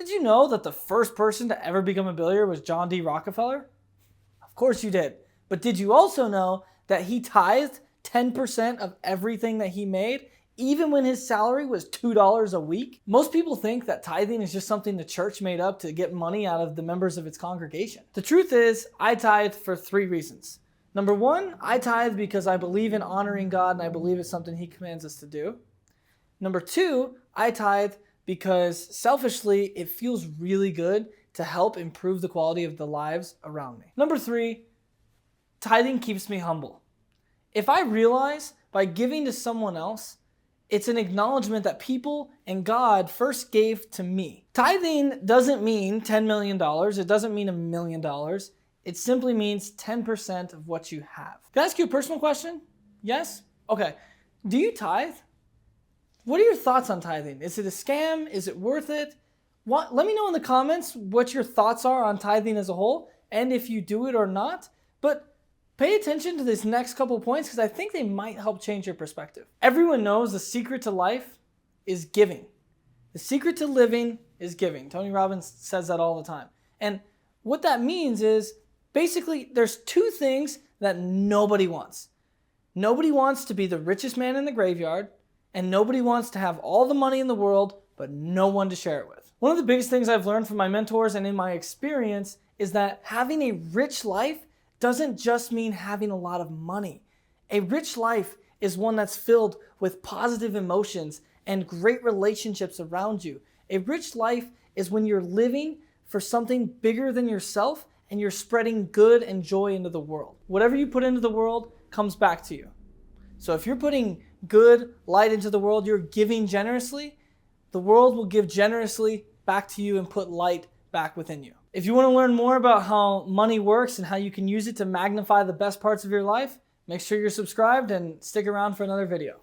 Did you know that the first person to ever become a billionaire was John D. Rockefeller? Of course you did. But did you also know that he tithed 10% of everything that he made, even when his salary was $2 a week? Most people think that tithing is just something the church made up to get money out of the members of its congregation. The truth is, I tithe for 3 reasons. Number 1, I tithe because I believe in honoring God and I believe it's something He commands us to do. Number 2, I tithe because selfishly, it feels really good to help improve the quality of the lives around me. Number 3, tithing keeps me humble. If I realize by giving to someone else, it's an acknowledgement that people and God first gave to me. Tithing doesn't mean $10 million. It doesn't mean $1 million. It simply means 10% of what you have. Can I ask you a personal question? Yes? Okay. Do you tithe? What are your thoughts on tithing? Is it a scam? Is it worth it? Let me know in the comments what your thoughts are on tithing as a whole and if you do it or not. But pay attention to this next couple points because I think they might help change your perspective. Everyone knows the secret to life is giving. The secret to living is giving. Tony Robbins says that all the time. And what that means is basically there's 2 things that nobody wants. Nobody wants to be the richest man in the graveyard, and nobody wants to have all the money in the world, but no one to share it with. One of the biggest things I've learned from my mentors and in my experience is that having a rich life doesn't just mean having a lot of money. A rich life is one that's filled with positive emotions and great relationships around you. A rich life is when you're living for something bigger than yourself and you're spreading good and joy into the world. Whatever you put into the world comes back to you. So if you're putting good light into the world, you're giving generously, the world will give generously back to you and put light back within you. If you want to learn more about how money works and how you can use it to magnify the best parts of your life, make sure you're subscribed and stick around for another video.